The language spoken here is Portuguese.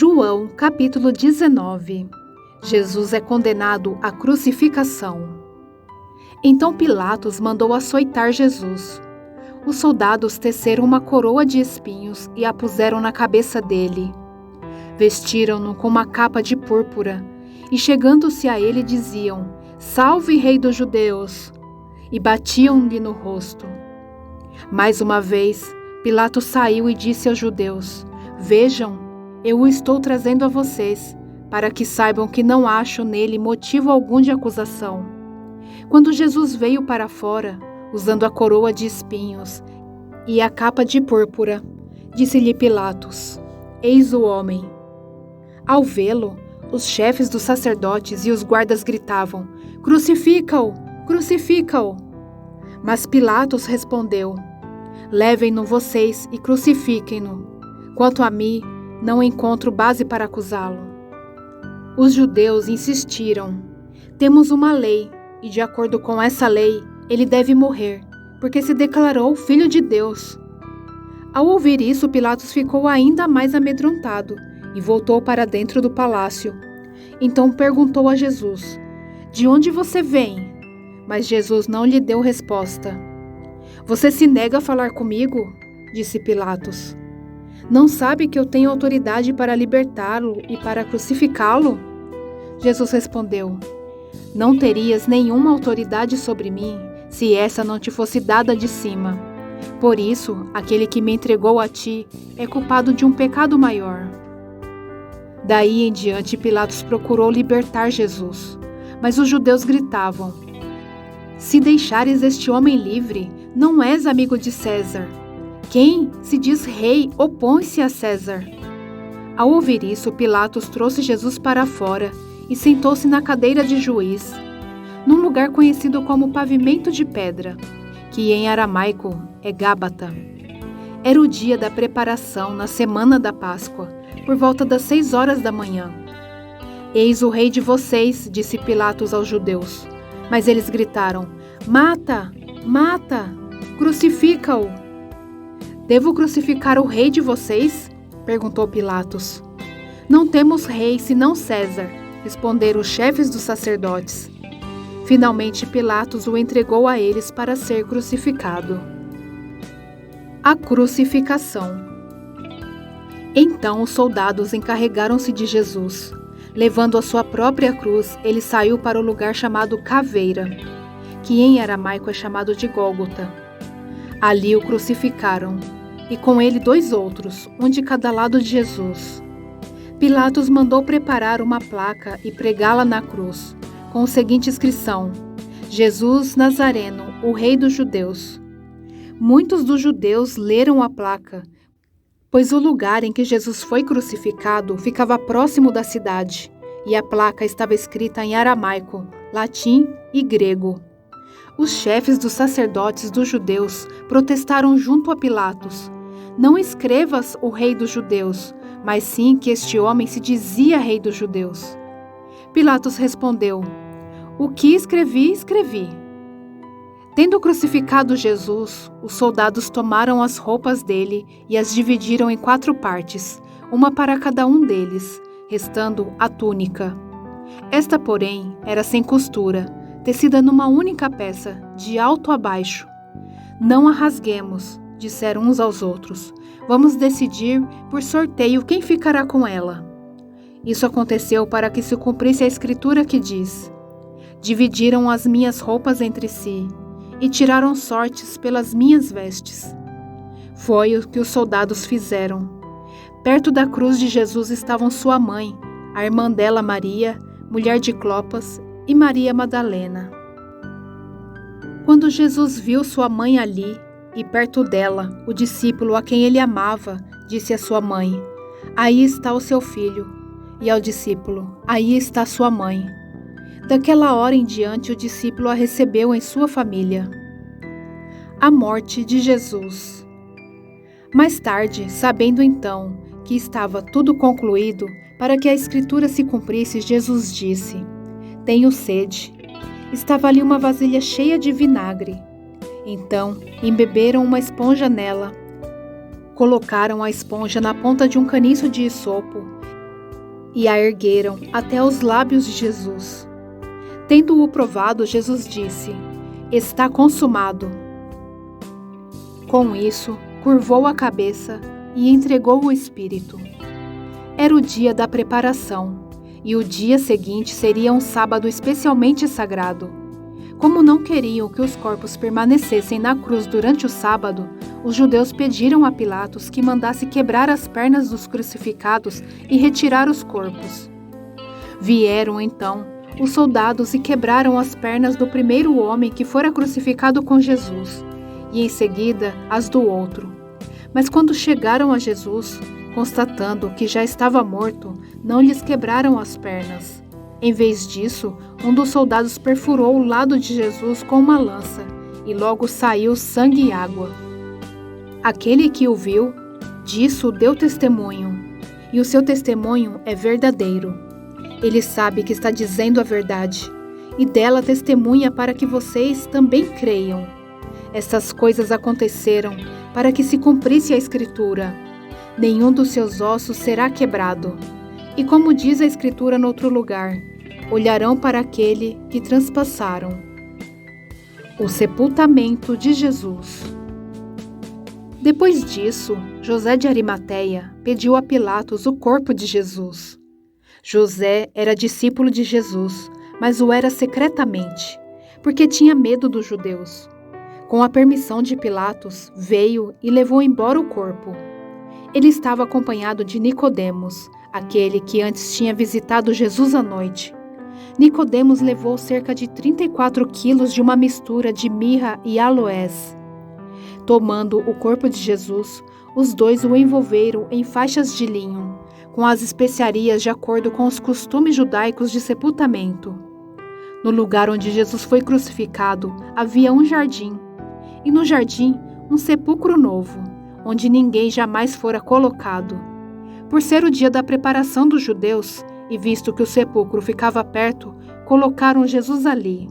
João, capítulo 19. Jesus é condenado à crucificação. Então Pilatos mandou açoitar Jesus. Os soldados teceram uma coroa de espinhos e a puseram na cabeça dele. Vestiram-no com uma capa de púrpura e, chegando-se a ele, diziam: "Salve, Rei dos Judeus!" e batiam-lhe no rosto. Mais uma vez, Pilatos saiu e disse aos judeus: "Vejam, eu o estou trazendo a vocês, para que saibam que não acho nele motivo algum de acusação." Quando Jesus veio para fora, usando a coroa de espinhos e a capa de púrpura, disse-lhe Pilatos: "Eis o homem." Ao vê-lo, os chefes dos sacerdotes e os guardas gritavam: "Crucifica-o! Crucifica-o!" Mas Pilatos respondeu: "Levem-no vocês e crucifiquem-no. Quanto a mim, não encontro base para acusá-lo." Os judeus insistiram: "Temos uma lei, e de acordo com essa lei, ele deve morrer, porque se declarou filho de Deus." Ao ouvir isso, Pilatos ficou ainda mais amedrontado e voltou para dentro do palácio. Então perguntou a Jesus: "De onde você vem?" Mas Jesus não lhe deu resposta. "Você se nega a falar comigo?" disse Pilatos. "Não sabe que eu tenho autoridade para libertá-lo e para crucificá-lo?" Jesus respondeu: "Não terias nenhuma autoridade sobre mim se essa não te fosse dada de cima. Por isso, aquele que me entregou a ti é culpado de um pecado maior." Daí em diante, Pilatos procurou libertar Jesus, mas os judeus gritavam: "Se deixares este homem livre, não és amigo de César. Quem se diz rei opõe-se a César." Ao ouvir isso, Pilatos trouxe Jesus para fora e sentou-se na cadeira de juiz, num lugar conhecido como Pavimento de Pedra, que em aramaico é Gábata. Era o dia da preparação na semana da Páscoa, por volta das 6 horas da manhã. "Eis o rei de vocês", disse Pilatos aos judeus. Mas eles gritaram: "Mata! Mata! Crucifica-o!" "Devo crucificar o rei de vocês?" perguntou Pilatos. "Não temos rei senão César", responderam os chefes dos sacerdotes. Finalmente Pilatos o entregou a eles para ser crucificado. A crucificação. Então os soldados encarregaram-se de Jesus. Levando a sua própria cruz, ele saiu para o lugar chamado Caveira, que em aramaico é chamado de Gólgota. Ali o crucificaram, e com ele 2 outros, um de cada lado de Jesus. Pilatos mandou preparar uma placa e pregá-la na cruz, com a seguinte inscrição: "Jesus Nazareno, o Rei dos Judeus." Muitos dos judeus leram a placa, pois o lugar em que Jesus foi crucificado ficava próximo da cidade, e a placa estava escrita em aramaico, latim e grego. Os chefes dos sacerdotes dos judeus protestaram junto a Pilatos: "Não escrevas o Rei dos Judeus, mas sim que este homem se dizia Rei dos Judeus." Pilatos respondeu: "O que escrevi, escrevi." Tendo crucificado Jesus, os soldados tomaram as roupas dele e as dividiram em 4 partes, uma para cada um deles, restando a túnica. Esta, porém, era sem costura, tecida numa única peça, de alto a baixo. "Não a rasguemos", disseram uns aos outros. "Vamos decidir por sorteio quem ficará com ela." Isso aconteceu para que se cumprisse a escritura que diz: "Dividiram as minhas roupas entre si e tiraram sortes pelas minhas vestes." Foi o que os soldados fizeram. Perto da cruz de Jesus estavam sua mãe, a irmã dela Maria, mulher de Clopas, e Maria Madalena. Quando Jesus viu sua mãe ali, e perto dela, o discípulo a quem ele amava, disse à sua mãe: "Aí está o seu filho." E ao discípulo: "Aí está sua mãe." Daquela hora em diante, o discípulo a recebeu em sua família. A morte de Jesus. Mais tarde, sabendo então que estava tudo concluído, para que a escritura se cumprisse, Jesus disse: "Tenho sede." Estava ali uma vasilha cheia de vinagre. Então, embeberam uma esponja nela, colocaram a esponja na ponta de um caniço de isopo e a ergueram até os lábios de Jesus. Tendo-o provado, Jesus disse: Está consumado. Com isso, curvou a cabeça e entregou o Espírito. Era o dia da preparação, e o dia seguinte seria um sábado especialmente sagrado. Como não queriam que os corpos permanecessem na cruz durante o sábado, os judeus pediram a Pilatos que mandasse quebrar as pernas dos crucificados e retirar os corpos. Vieram, então, os soldados e quebraram as pernas do primeiro homem que fora crucificado com Jesus, e em seguida as do outro. Mas quando chegaram a Jesus, constatando que já estava morto, não lhes quebraram as pernas. Em vez disso, um dos soldados perfurou o lado de Jesus com uma lança, e logo saiu sangue e água. Aquele que o viu, disso deu testemunho, e o seu testemunho é verdadeiro. Ele sabe que está dizendo a verdade, e dela testemunha para que vocês também creiam. Essas coisas aconteceram para que se cumprisse a Escritura: nenhum dos seus ossos será quebrado. E como diz a Escritura noutro lugar, olharão para aquele que transpassaram. O sepultamento de Jesus. Depois disso, José de Arimateia pediu a Pilatos o corpo de Jesus. José era discípulo de Jesus, mas o era secretamente, porque tinha medo dos judeus. Com a permissão de Pilatos, veio e levou embora o corpo. Ele estava acompanhado de Nicodemos, aquele que antes tinha visitado Jesus à noite. Nicodemos levou cerca de 34 quilos de uma mistura de mirra e aloés. Tomando o corpo de Jesus, os dois o envolveram em faixas de linho, com as especiarias de acordo com os costumes judaicos de sepultamento. No lugar onde Jesus foi crucificado, havia um jardim, e no jardim um sepulcro novo, onde ninguém jamais fora colocado. Por ser o dia da preparação dos judeus, e visto que o sepulcro ficava perto, colocaram Jesus ali.